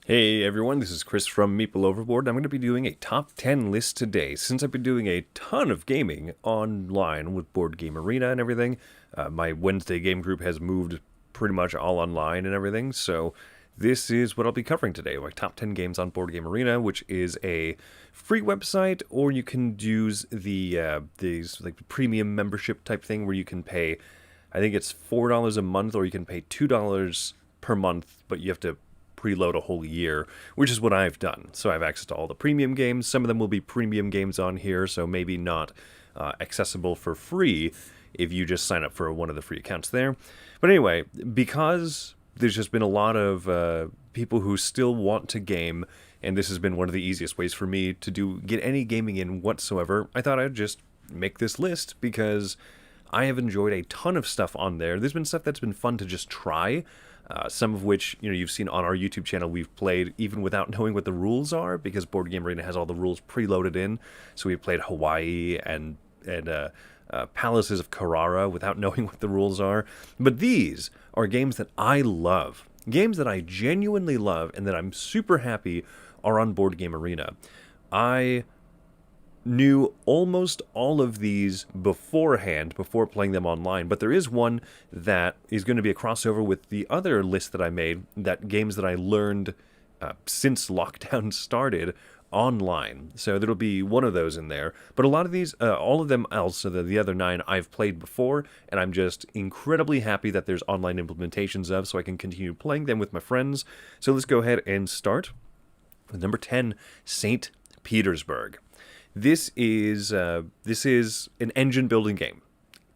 Hey everyone, this is Chris from Meeple Overboard. I'm going to be doing a top 10 list today. Since I've been doing a ton of gaming online with Board Game Arena and everything, my Wednesday game group has moved pretty much all online and everything, so this is what I'll be covering today, my top 10 games on Board Game Arena, which is a free website, or you can use these like premium membership type thing where you can pay, I think it's $4 a month, or you can pay $2 per month, but you have to preload a whole year, which is what I've done. So I have access to all the premium games. Some of them will be premium games on here, so maybe not accessible for free if you just sign up for one of the free accounts there. But anyway, because there's just been a lot of people who still want to game, and this has been one of the easiest ways for me to get any gaming in whatsoever, I thought I'd just make this list because I have enjoyed a ton of stuff on there. There's been stuff that's been fun to just try. Some of which you've seen on our YouTube channel we've played even without knowing what the rules are, because Board Game Arena has all the rules preloaded in. So we've played Hawaii and Palaces of Carrara without knowing what the rules are. But these are games that I love, games that I genuinely love, and that I'm super happy are on Board Game Arena. I knew almost all of these beforehand, before playing them online, but there is one that is going to be a crossover with the other list that I made, that games that I learned since lockdown started online. So there'll be one of those in there. But a lot of these, all of them else, so the other 9 I've played before, and I'm just incredibly happy that there's online implementations of, so I can continue playing them with my friends. So let's go ahead and start with number 10, St. Petersburg. This is an engine building game.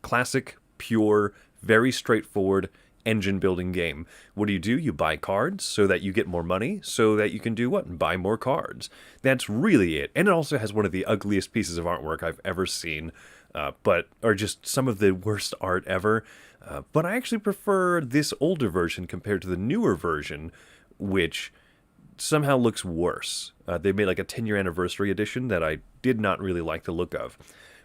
Classic, pure, very straightforward engine building game. What do? You buy cards so that you get more money, so that you can do what? Buy more cards. That's really it. And it also has one of the ugliest pieces of artwork I've ever seen, or just some of the worst art ever. But I actually prefer this older version compared to the newer version, which somehow looks worse. They made like a 10-year anniversary edition that I did not really like the look of.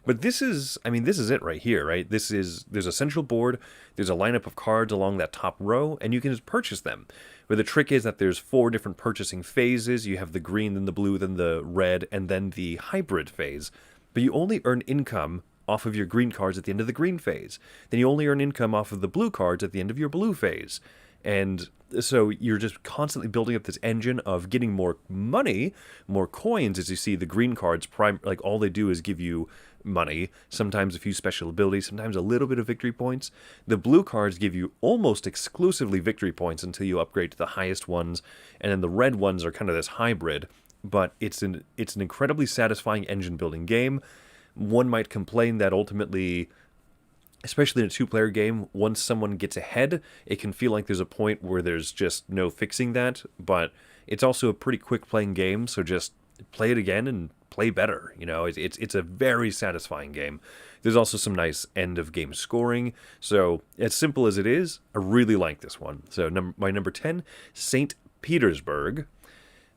But this is it right here, right? There's a central board, there's a lineup of cards along that top row, and you can just purchase them. But the trick is that there's 4 different purchasing phases. You have the green, then the blue, then the red, and then the hybrid phase. But you only earn income off of your green cards at the end of the green phase. Then you only earn income off of the blue cards at the end of your blue phase. And so you're just constantly building up this engine of getting more money, more coins. As you see, the green cards, like all they do is give you money, sometimes a few special abilities, sometimes a little bit of victory points. The blue cards give you almost exclusively victory points until you upgrade to the highest ones, and then the red ones are kind of this hybrid. But it's an incredibly satisfying engine building game. One might complain that ultimately, especially in a 2-player game, once someone gets ahead, it can feel like there's a point where there's just no fixing that, but it's also a pretty quick playing game, so just play it again and play better. It's a very satisfying game. There's also some nice end of game scoring, so as simple as it is, I really like this one. So my number 10, St. Petersburg.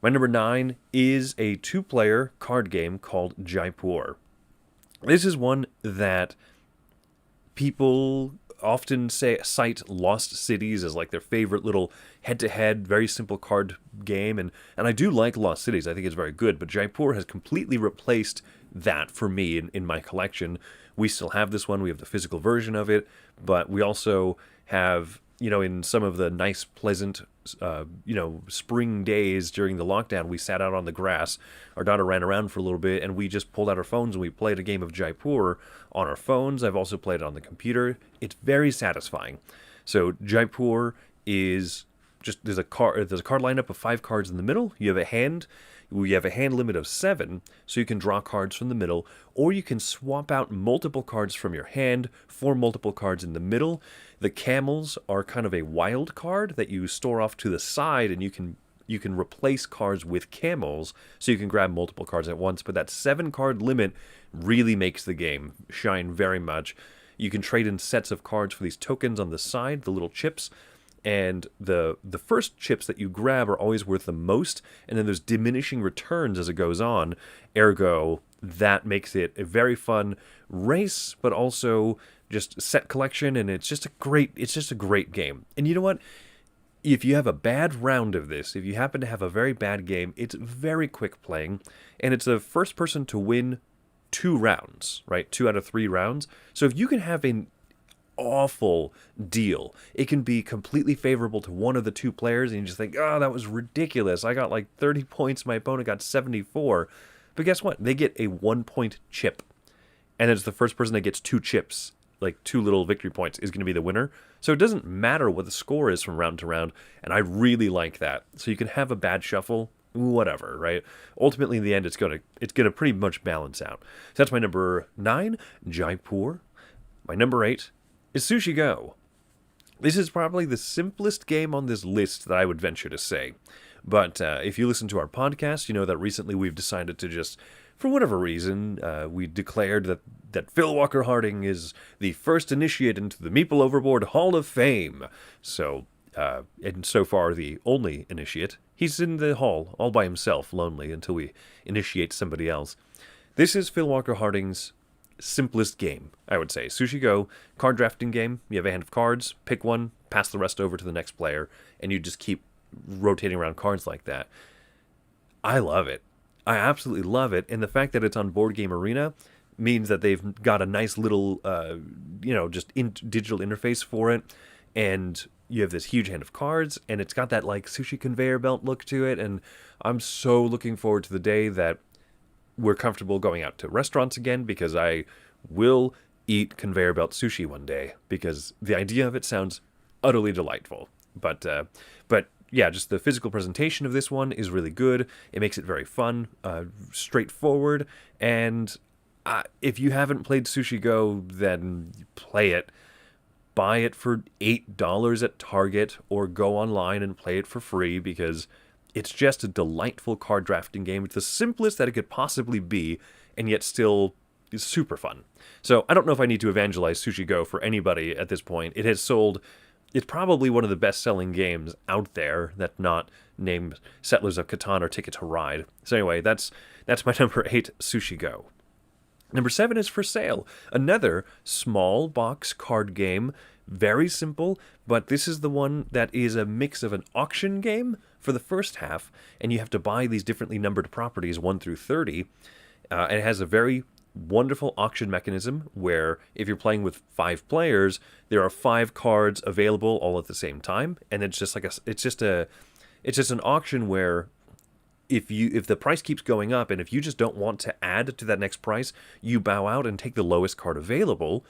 My number 9 is a 2-player card game called Jaipur. This is one that people often cite Lost Cities as like their favorite little head-to-head, very simple card game, and I do like Lost Cities. I think it's very good, but Jaipur has completely replaced that for me in my collection. We still have this one. We have the physical version of it, but we also have, in some of the nice, pleasant, spring days during the lockdown, we sat out on the grass. Our daughter ran around for a little bit, and we just pulled out our phones and we played a game of Jaipur on our phones. I've also played it on the computer. It's very satisfying. So Jaipur is just there's a card lineup of 5 cards in the middle. You have a hand limit of 7, so you can draw cards from the middle, or you can swap out multiple cards from your hand for multiple cards in the middle. The camels are kind of a wild card that you store off to the side, and you can replace cards with camels, so you can grab multiple cards at once. But that 7-card limit really makes the game shine very much. You can trade in sets of cards for these tokens on the side, the little chips. And the first chips that you grab are always worth the most, and then there's diminishing returns as it goes on. Ergo, that makes it a very fun race, but also just set collection, and it's just a great game. And you know what? if you have a bad round of this, if you happen to have a very bad game, it's very quick playing, and it's a first person to win 2 rounds, right? 2 out of 3 rounds. So if you can have an awful deal, it can be completely favorable to one of the 2 players, and you just think, oh, that was ridiculous. I got like 30 points, my opponent got 74. But guess what? They get a 1-point chip. And it's the first person that gets 2 chips, like 2 little victory points, is going to be the winner. So it doesn't matter what the score is from round to round, and I really like that. So you can have a bad shuffle, whatever, right? Ultimately, in the end, it's gonna pretty much balance out. So that's my number 9, Jaipur. My number 8 is Sushi Go. This is probably the simplest game on this list that I would venture to say. But if you listen to our podcast, you know that recently we've decided to just, for whatever reason, we declared that Phil Walker Harding is the first initiate into the Meeple Overboard Hall of Fame. So, and so far the only initiate. He's in the hall all by himself, lonely, until we initiate somebody else. This is Phil Walker Harding's simplest game, I would say. Sushi Go, card drafting game. You have a hand of cards, pick one, pass the rest over to the next player, and you just keep rotating around cards like that. I love it. I absolutely love it, and the fact that it's on Board Game Arena means that they've got a nice little, digital interface for it, and you have this huge hand of cards, and it's got that, like, sushi conveyor belt look to it, and I'm so looking forward to the day that we're comfortable going out to restaurants again, because I will eat conveyor belt sushi one day, because the idea of it sounds utterly delightful. But yeah, just the physical presentation of this one is really good. It makes it very fun, straightforward, and if you haven't played Sushi Go, then play it. Buy it for $8 at Target, or go online and play it for free, because it's just a delightful card drafting game. It's the simplest that it could possibly be, and yet still is super fun. So I don't know if I need to evangelize Sushi Go for anybody at this point. It has sold... It's probably one of the best-selling games out there that's not named Settlers of Catan or Ticket to Ride. So anyway, that's my number 8, Sushi Go. Number 7 is For Sale, another small box card game, very simple, but this is the one that is a mix of an auction game for the first half, and you have to buy these differently numbered properties 1 through 30, and it has a very wonderful auction mechanism where if you're playing with 5 players, there are 5 cards available all at the same time, and it's just an auction where if the price keeps going up, and if you just don't want to add to that next price, you bow out and take the lowest card available,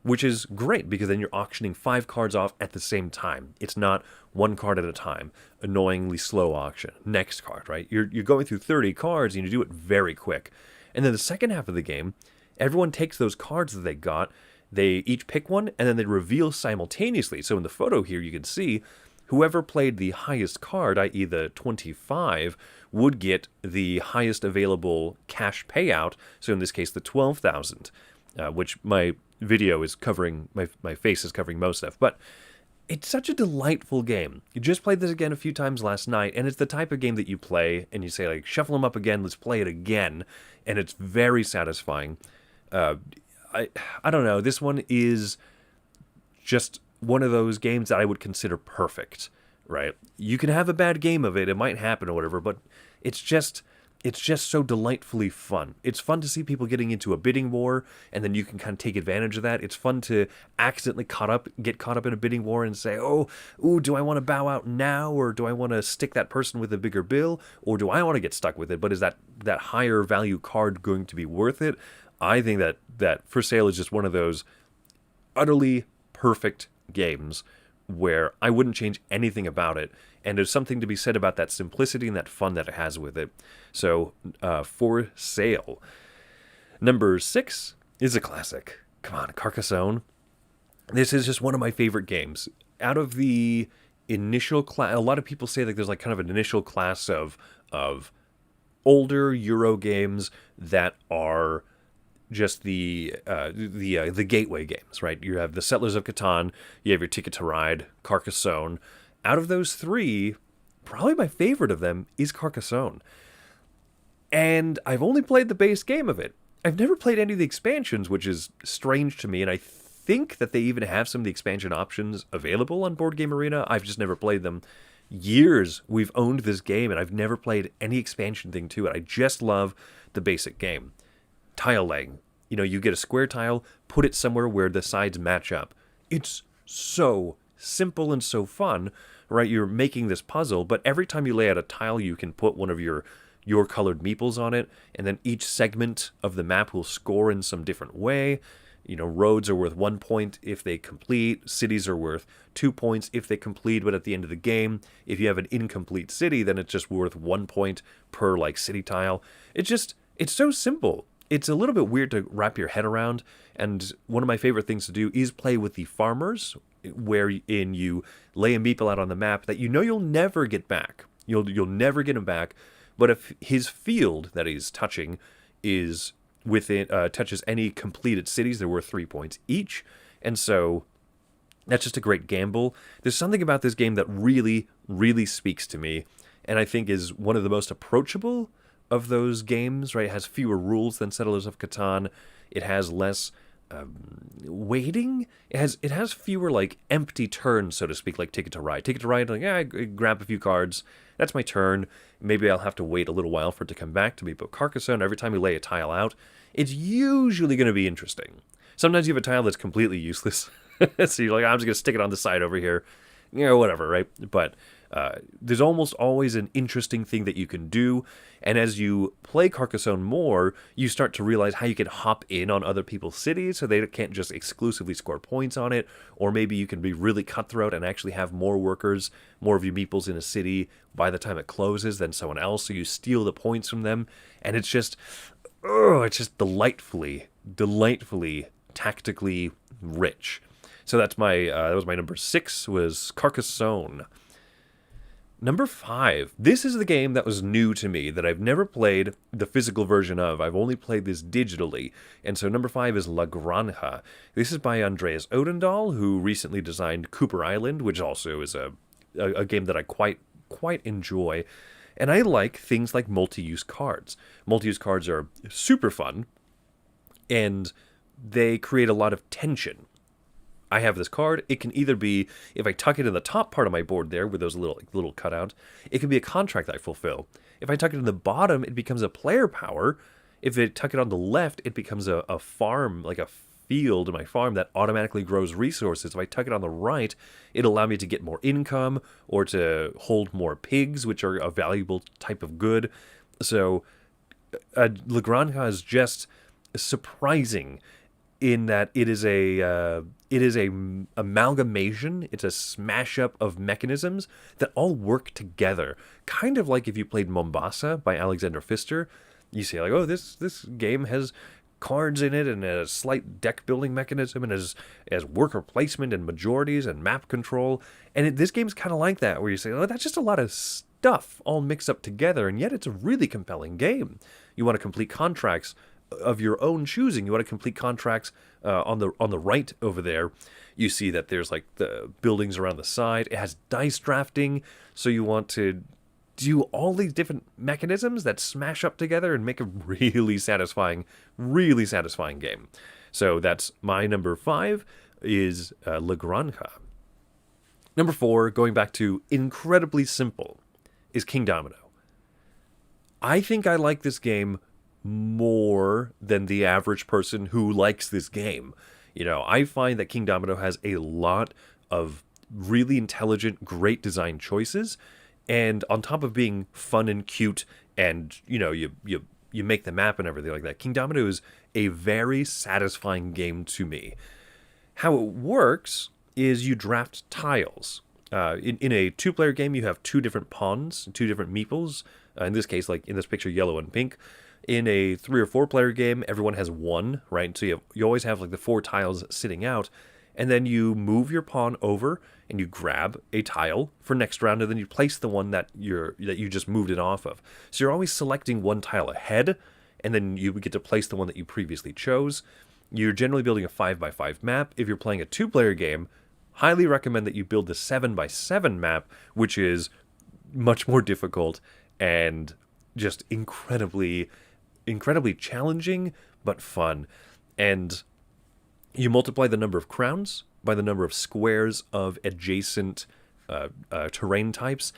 which is great because then you're auctioning 5 cards off at the same time. It's not 1 card at a time, annoyingly slow auction. Next card, right? You're going through 30 cards and you do it very quick. And then the second half of the game, everyone takes those cards that they got, they each pick one, and then they reveal simultaneously. So in the photo here, you can see whoever played the highest card, i.e. the 25, would get the highest available cash payout. So in this case, the 12,000, which my video is covering, my face is covering most of. But it's such a delightful game. You just played this again a few times last night, and it's the type of game that you play, and you say, like, shuffle them up again, let's play it again, and it's very satisfying. I don't know, this one is just one of those games that I would consider perfect, right? You can have a bad game of it, it might happen or whatever, but it's just so delightfully fun. It's fun to see people getting into a bidding war, and then you can kind of take advantage of that. It's fun to accidentally get caught up in a bidding war and say, do I want to bow out now, or do I want to stick that person with a bigger bill, or do I want to get stuck with it, but is that higher value card going to be worth it? I think that For Sale is just one of those utterly perfect games where I wouldn't change anything about it, and there's something to be said about that simplicity and that fun that it has with it. So, For Sale. Number 6 is a classic. Come on, Carcassonne. This is just one of my favorite games. Out of the initial class, a lot of people say that there's like kind of an initial class of older Euro games that are just the gateway games, right? You have the Settlers of Catan, you have your Ticket to Ride, Carcassonne. Out of those 3, probably my favorite of them is Carcassonne. And I've only played the base game of it. I've never played any of the expansions, which is strange to me, and I think that they even have some of the expansion options available on Board Game Arena. I've just never played them. years we've owned this game, and I've never played any expansion thing to it. I just love the basic game. Tile laying. You get a square tile, put it somewhere where the sides match up. It's so simple and so fun, right? You're making this puzzle, but every time you lay out a tile, you can put one of your colored meeples on it, and then each segment of the map will score in some different way. Roads are worth 1 point if they complete. Cities are worth 2 points if they complete, but at the end of the game, if you have an incomplete city, then it's just worth 1 point per, city tile. It's so simple. It's a little bit weird to wrap your head around, and one of my favorite things to do is play with the farmers, wherein you lay a meeple out on the map that you'll never get back. You'll never get him back, but if his field that he's touching is within touches any completed cities, they're worth 3 points each, and so that's just a great gamble. There's something about this game that really, really speaks to me, and I think is one of the most approachable of those games, right? It has fewer rules than Settlers of Catan. It has less waiting. It has fewer empty turns, so to speak, like Ticket to Ride. Ticket to Ride, I grab a few cards. That's my turn. Maybe I'll have to wait a little while for it to come back to me. But Carcassonne, every time you lay a tile out, it's usually going to be interesting. Sometimes you have a tile that's completely useless. So you're I'm just going to stick it on the side over here. Whatever, right? But there's almost always an interesting thing that you can do, and as you play Carcassonne more, you start to realize how you can hop in on other people's cities so they can't just exclusively score points on it, or maybe you can be really cutthroat and actually have more workers, more of your meeples in a city by the time it closes than someone else, so you steal the points from them, and it's just delightfully tactically rich. So that's that was my number 6, was Carcassonne. Number 5. This is the game that was new to me, that I've never played the physical version of. I've only played this digitally. And so number 5 is Lagrange. This is by Andreas Odendahl, who recently designed Cooper Island, which also is a game that I quite enjoy. And I like things like multi-use cards. Multi-use cards are super fun, and they create a lot of tension. I have this card. It can either be, if I tuck it in the top part of my board there with those little cutouts, it can be a contract that I fulfill. If I tuck it in the bottom, it becomes a player power. If I tuck it on the left, it becomes a farm, like a field in my farm that automatically grows resources. If I tuck it on the right, it'll allow me to get more income or to hold more pigs, which are a valuable type of good. So Lagrange is just surprising in that it is a amalgamation. It's a smash up of mechanisms that all work together. Kind of like if you played Mombasa by Alexander Pfister, you say oh, this game has cards in it and a slight deck building mechanism and as worker placement and majorities and map control. And this game's kind of like that, where you say, oh, that's just a lot of stuff all mixed up together, and yet it's a really compelling game. You want to complete contracts of your own choosing. You want to complete contracts on the right over there. You see that there's the buildings around the side. It has dice drafting, so you want to do all these different mechanisms that smash up together and make a really satisfying game. So that's my number 5 is Lagrange. Number 4, going back to incredibly simple, is King Domino. I think I like this game more than the average person who likes this game. I find that King Domino has a lot of really intelligent, great design choices, and on top of being fun and cute, and you make the map and everything like that, King Domino is a very satisfying game to me. How it works is you draft tiles. In a 2-player game, you have 2 different pawns, 2 different meeples. In this case, in this picture, yellow and pink. In a 3 or 4-player game, everyone has 1, right? So you always have the 4 tiles sitting out, and then you move your pawn over and you grab a tile for next round, and then you place the one that you just moved it off of. So you're always selecting 1 tile ahead, and then you get to place the one that you previously chose. You're generally building a 5x5 map. If you're playing a 2-player game, highly recommend that you build the 7x7 map, which is much more difficult and just incredibly challenging, but fun. And you multiply the number of crowns by the number of squares of adjacent terrain types.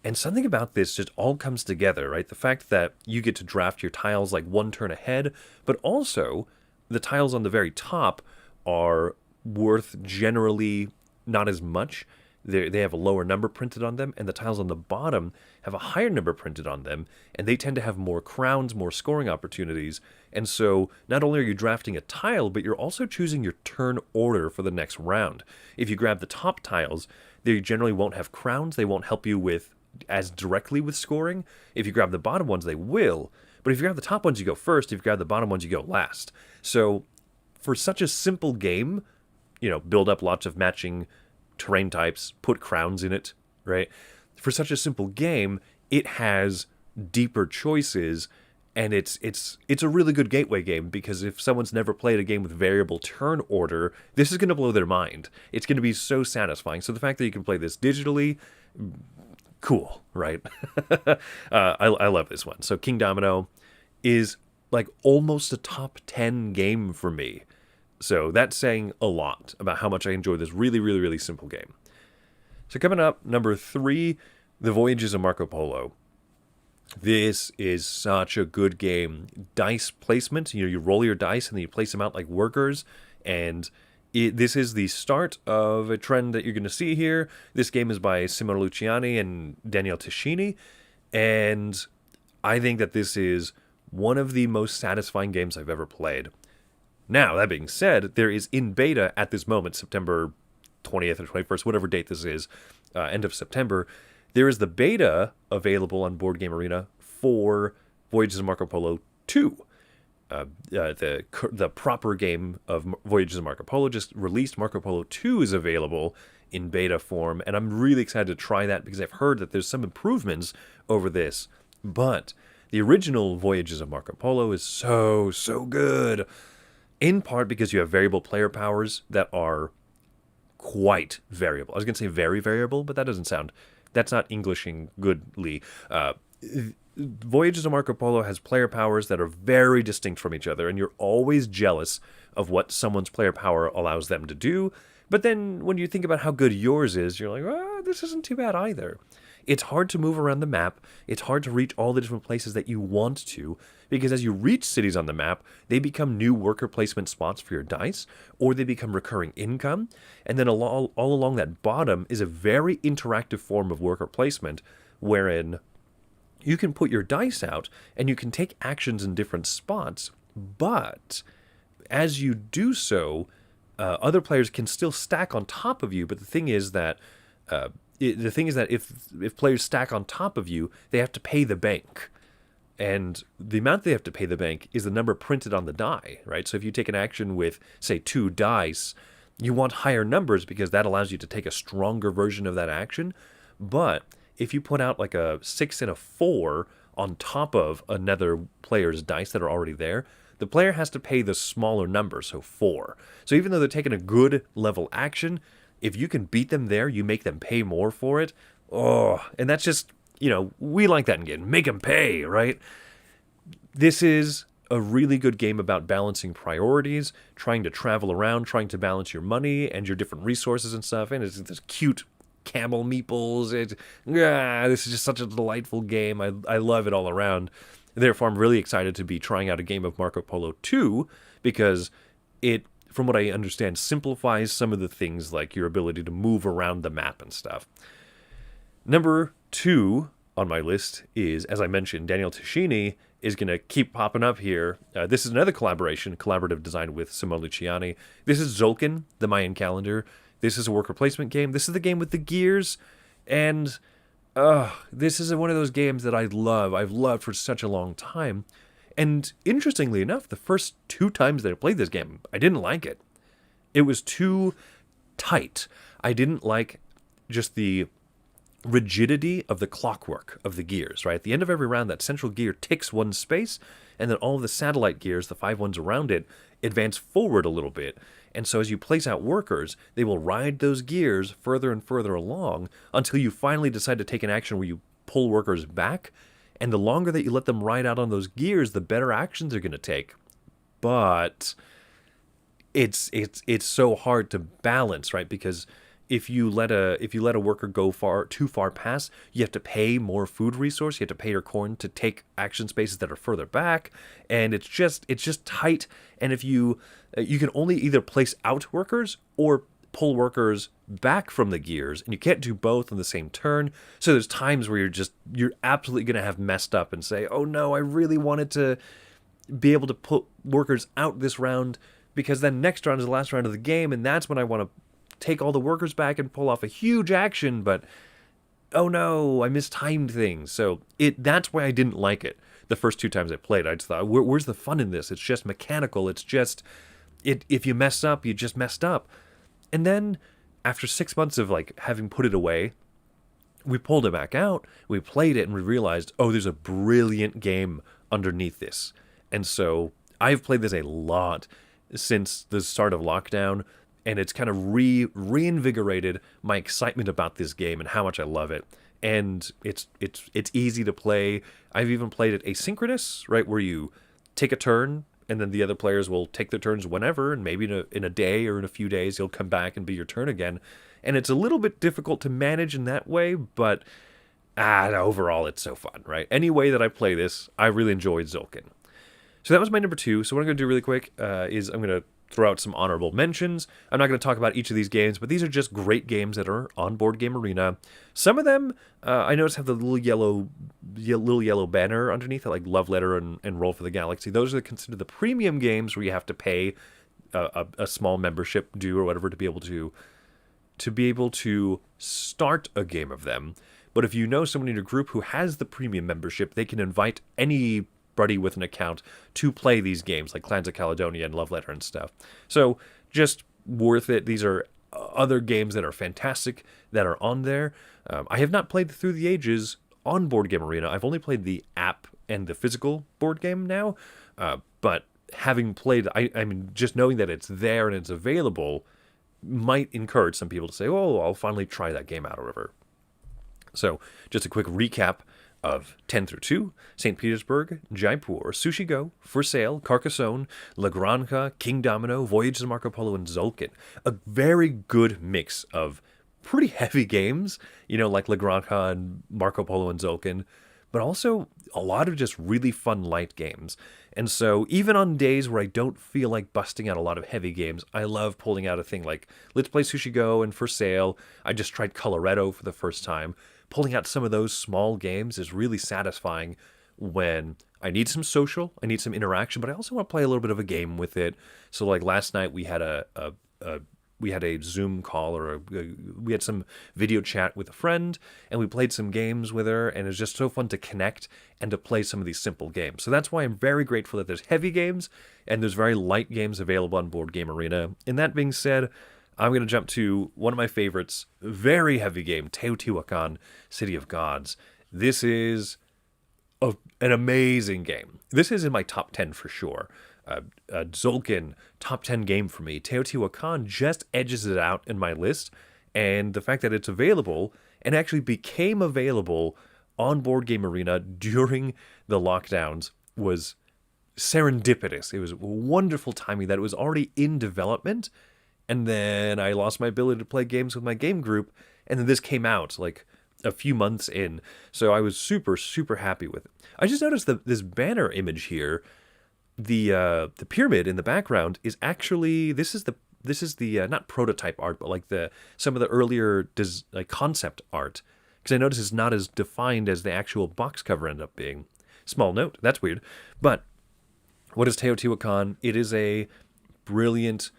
And something about this just all comes together, right? The fact that you get to draft your tiles like one turn ahead, but also the tiles on the very top are worth generally not as much. They have a lower number printed on them, and the tiles on the bottom have a higher number printed on them, and they tend to have more crowns, more scoring opportunities. And so not only are you drafting a tile, but you're also choosing your turn order for the next round. If you grab the top tiles, they generally won't have crowns. They won't help you with as directly with scoring. If you grab the bottom ones, they will. But if you grab the top ones, you go first. If you grab the bottom ones, you go last. So for such a simple game, build up lots of matching terrain types, put crowns in it, right? For such a simple game, it has deeper choices, and it's a really good gateway game, because if someone's never played a game with variable turn order, this is going to blow their mind. It's going to be so satisfying. So the fact that you can play this digitally, cool, right? I love this one. So King Domino is like almost a top 10 game for me. So that's saying a lot about how much I enjoy this really, really, really simple game. So coming up, number 3, The Voyages of Marco Polo. This is such a good game. Dice placement, you roll your dice and then you place them out like workers, and this is the start of a trend that you're going to see here. This game is by Simone Luciani and Daniele Tascini, and I think that this is one of the most satisfying games I've ever played. Now, that being said, there is in beta at this moment, September 20th or 21st, whatever date this is, end of September, there is the beta available on Board Game Arena for Voyages of Marco Polo 2. The proper game of Voyages of Marco Polo just released. Marco Polo 2 is available in beta form, and I'm really excited to try that because I've heard that there's some improvements over this. But the original Voyages of Marco Polo is so, so good. In part because you have variable player powers that are quite variable. I was going to say very variable, but that's not Englishing goodly. Voyages of Marco Polo has player powers that are very distinct from each other, and you're always jealous of what someone's player power allows them to do. But then when you think about how good yours is, you're like, this isn't too bad either. It's hard to move around the map. It's hard to reach all the different places that you want to, because as you reach cities on the map, they become new worker placement spots for your dice, or they become recurring income. And then all along that bottom is a very interactive form of worker placement, wherein you can put your dice out and you can take actions in different spots, but as you do so, other players can still stack on top of you. But the thing is that if players stack on top of you, they have to pay the bank. And the amount they have to pay the bank is the number printed on the die, right? So if you take an action with, say, 2 dice, you want higher numbers because that allows you to take a stronger version of that action. But if you put out like a 6 and a 4 on top of another player's dice that are already there, the player has to pay the smaller number, so 4. So even though they're taking a good level action, if you can beat them there, you make them pay more for it. Oh, and that's just, we like that in game. Make them pay, right? This is a really good game about balancing priorities, trying to travel around, trying to balance your money and your different resources and stuff. And it's this cute camel meeples. This is just such a delightful game. I love it all around. Therefore, I'm really excited to be trying out a game of Marco Polo 2 because it, from what I understand, simplifies some of the things like your ability to move around the map and stuff. Number 2 on my list is, as I mentioned, Daniele Tascini is going to keep popping up here. This is another collaborative design with Simone Luciani. This is Tzolk'in, the Mayan Calendar. This is a worker placement game. This is the game with the gears. And this is one of those games that I've loved for such a long time. And interestingly enough, the first 2 times that I played this game, I didn't like it. It was too tight. I didn't like just the rigidity of the clockwork of the gears, right? At the end of every round, that central gear ticks one space, and then all of the satellite gears, the 5 ones around it, advance forward a little bit. And so as you place out workers, they will ride those gears further and further along until you finally decide to take an action where you pull workers back. And the longer that you let them ride out on those gears, the better actions they're going to take. But it's so hard to balance, right? Because if you let a worker go too far past, you have to pay more food resource. You have to pay your coin to take action spaces that are further back, and it's just tight. And if you can only either place out workers or pull workers back from the gears, and you can't do both on the same turn. So there's times where you're absolutely going to have messed up and say, oh no, I really wanted to be able to put workers out this round, because then next round is the last round of the game, and that's when I want to take all the workers back and pull off a huge action, but oh no, I mistimed things. So that's why I didn't like it the first 2 times I played. I just thought, where's the fun in this? It's just mechanical. It's just, if you mess up, you just messed up. And then after 6 months of like having put it away, we pulled it back out, we played it, and we realized, oh, there's a brilliant game underneath this. And so I've played this a lot since the start of lockdown, and it's kind of reinvigorated my excitement about this game and how much I love it. And it's easy to play. I've even played it asynchronous, right, where you take a turn, and then the other players will take their turns whenever, and maybe in a day or in a few days, you'll come back and be your turn again. And it's a little bit difficult to manage in that way, but overall, it's so fun, right? Any way that I play this, I really enjoyed Tzolk'in. So that was my number 2. So what I'm going to do really quick is I'm going to throw out some honorable mentions. I'm not going to talk about each of these games, but these are just great games that are on Board Game Arena. Some of them, I noticed, have the little yellow banner underneath it, like Love Letter and Roll for the Galaxy. Those are considered the premium games where you have to pay a small membership due or whatever to be able to start a game of them. But if you know someone in your group who has the premium membership, they can invite anybody with an account to play these games, like Clans of Caledonia and Love Letter and stuff. So just worth it. These are other games that are fantastic that are on there. I have not played Through the Ages on Board Game Arena. I've only played the app and the physical board game now. But having played, I mean, just knowing that it's there and it's available might encourage some people to say, oh, I'll finally try that game out or whatever. So just a quick recap of 10 through 2, St. Petersburg, Jaipur, Sushi Go, For Sale, Carcassonne, Lagrange, King Domino, Voyage to Marco Polo, and Tzolk'in. A very good mix of pretty heavy games, like Lagrange and Marco Polo and Tzolk'in, but also a lot of just really fun light games. And so even on days where I don't feel like busting out a lot of heavy games, I love pulling out a thing like Let's Play Sushi Go and For Sale. I just tried Coloretto for the first time. Pulling out some of those small games is really satisfying when I need some social, I need some interaction, but I also want to play a little bit of a game with it. So like last night we had a Zoom call, or we had some video chat with a friend, and we played some games with her, and it was just so fun to connect and to play some of these simple games. So that's why I'm very grateful that there's heavy games and there's very light games available on Board Game Arena. And that being said, I'm going to jump to one of my favorites, very heavy game, Teotihuacan, City of Gods. This is an amazing game. This is in my top 10 for sure. Tzolk'in, top 10 game for me. Teotihuacan just edges it out in my list, and the fact that it's available, and actually became available on Board Game Arena during the lockdowns, was serendipitous. It was wonderful timing that it was already in development, and then I lost my ability to play games with my game group, and then this came out like a few months in. So I was super, super happy with it. I just noticed that this banner image here, the pyramid in the background is actually, this is the not prototype art, but like some of the earlier concept art. Because I noticed it's not as defined as the actual box cover ended up being. Small note, that's weird. But what is Teotihuacan? It is a brilliant,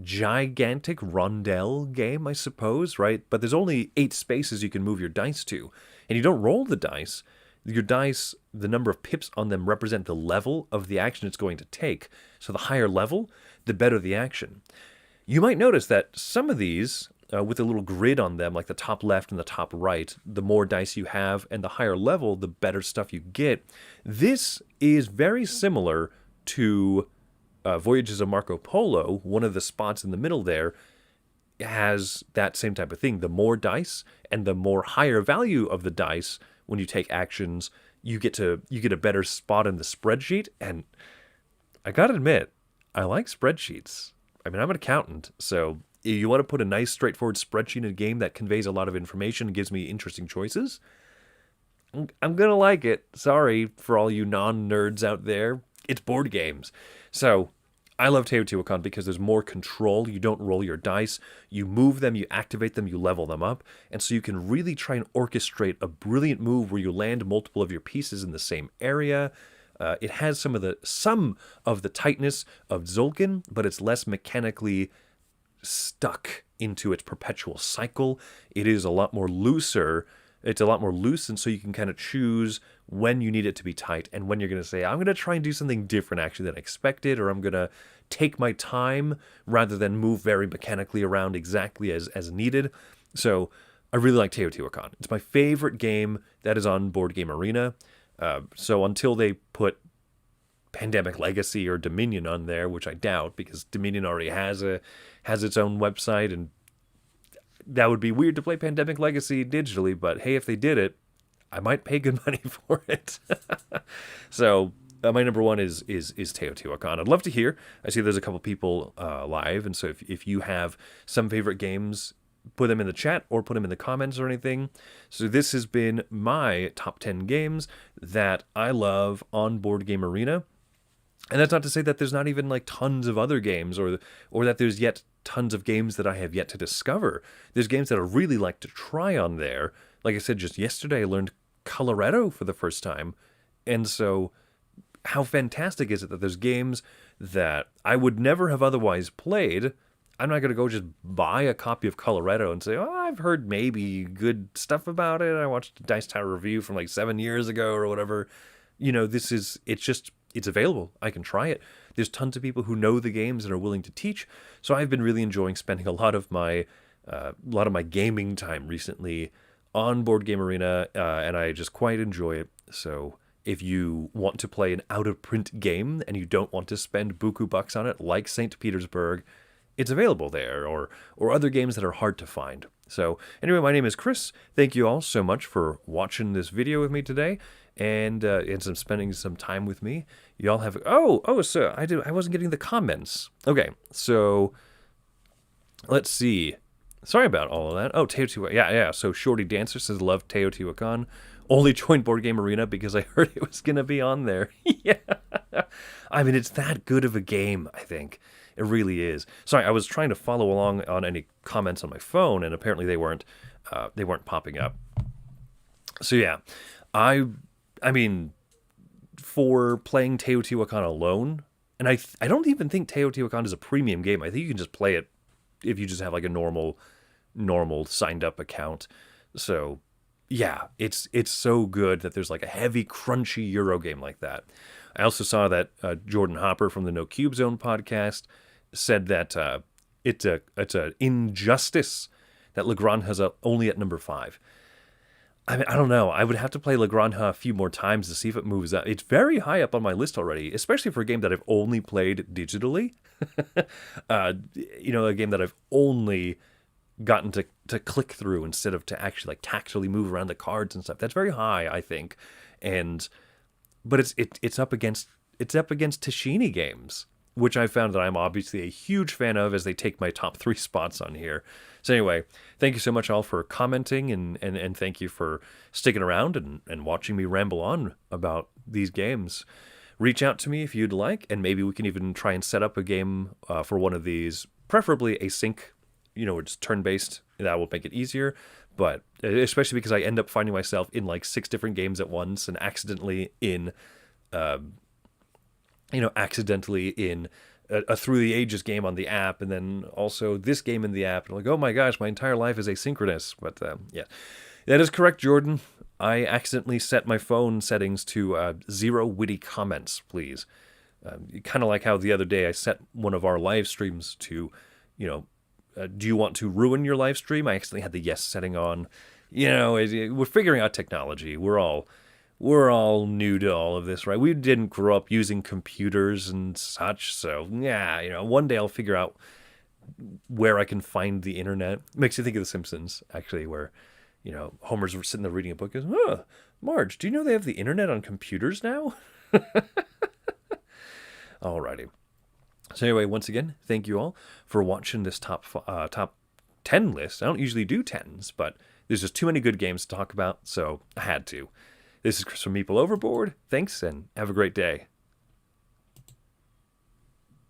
gigantic rondel game, I suppose, right? But there's only 8 spaces you can move your dice to, and you don't roll the dice. Your dice, the number of pips on them represent the level of the action it's going to take. So the higher level, the better the action. You might notice that some of these, with a little grid on them, like the top left and the top right, the more dice you have and the higher level, the better stuff you get. This is very similar to Voyages of Marco Polo. One of the spots in the middle there has that same type of thing. The more dice and the more higher value of the dice when you take actions, you get a better spot in the spreadsheet. And I gotta admit, I like spreadsheets. I mean, I'm an accountant, so You want to put a nice, straightforward spreadsheet in a game that conveys a lot of information and gives me interesting choices? I'm going to like it. Sorry for all you non-nerds out there. It's board games. So I love Teotihuacan because there's more control. You don't roll your dice. You move them, you activate them, you level them up. And so you can really try and orchestrate a brilliant move where you land multiple of your pieces in the same area. It has some of the tightness of Tzolk'in, but it's less mechanically stuck into its perpetual cycle. It is a lot more looser. It's a lot more loose, and so you can kind of choose when you need it to be tight and when you're going to say, I'm going to try and do something different actually than expected, or I'm going to take my time rather than move very mechanically around exactly as needed. So I really like Teotihuacan. It's my favorite game that is on Board Game Arena. So until they put Pandemic Legacy or Dominion on there, which I doubt because Dominion already has its own website, and that would be weird to play Pandemic Legacy digitally, but hey, if they did it, I might pay good money for it. So my number one is Teotihuacan. I'd love to hear. I see there's a couple people live, and so if you have some favorite games, put them in the chat or put them in the comments or anything. So this has been my top 10 games that I love on Board Game Arena. And that's not to say that there's not even like tons of other games or that there's yet tons of games that I have yet to discover. There's games that I really like to try on there. Like I said, just yesterday I learned Colorado for the first time. And so how fantastic is it that there's games that I would never have otherwise played. I'm not going to go just buy a copy of Colorado and say, oh, I've heard maybe good stuff about it. I watched a Dice Tower review from like 7 years ago or whatever. It's available. I can try it. There's tons of people who know the games and are willing to teach. So I've been really enjoying spending a lot of my gaming time recently on Board Game Arena, and I just quite enjoy it. So if you want to play an out-of-print game and you don't want to spend buku bucks on it, like St. Petersburg, it's available there, or other games that are hard to find. So anyway, my name is Chris. Thank you all so much for watching this video with me today, and spending some time with me. Y'all have so I wasn't getting the comments. Okay, so let's see. Sorry about all of that. Oh, Teotihuacan. Yeah. So Shorty Dancer says love Teotihuacan. Only joined Board Game Arena because I heard it was gonna be on there. Yeah. I mean, it's that good of a game, I think. It really is. Sorry, I was trying to follow along on any comments on my phone, and apparently they weren't popping up. So yeah, I mean, for playing Teotihuacan alone, and I don't even think Teotihuacan is a premium game. I think you can just play it if you just have like a normal signed up account. So yeah, it's so good that there's like a heavy, crunchy Euro game like that. I also saw that Jordan Hopper from the No Cube Zone podcast said that it's an injustice that Lagrange is only at number 5. I mean, I don't know. I would have to play Lagrange a few more times to see if it moves up. It's very high up on my list already, especially for a game that I've only played digitally. A game that I've only gotten to click through instead of to actually like tactily move around the cards and stuff. That's very high, I think. But it's up against Tashini games, which I found that I'm obviously a huge fan of as they take my top 3 spots on here. So anyway, thank you so much all for commenting and thank you for sticking around and watching me ramble on about these games. Reach out to me if you'd like, and maybe we can even try and set up a game for one of these, preferably async, it's turn-based. That will make it easier, but especially because I end up finding myself in like 6 different games at once and accidentally in a Through the Ages game on the app, and then also this game in the app. And like, oh my gosh, my entire life is asynchronous. But yeah, that is correct, Jordan. I accidentally set my phone settings to 0 witty comments, please. Kind of like how the other day I set one of our live streams to, do you want to ruin your live stream? I accidentally had the yes setting on. We're figuring out technology. We're all new to all of this, right? We didn't grow up using computers and such, so yeah, one day I'll figure out where I can find the internet. Makes you think of The Simpsons, actually, where, Homer's sitting there reading a book and goes, oh, Marge, do you know they have the internet on computers now? Alrighty. So anyway, once again, thank you all for watching this top 10 list. I don't usually do 10s, but there's just too many good games to talk about, so I had to. This is Chris from Meeple Overboard. Thanks, and have a great day.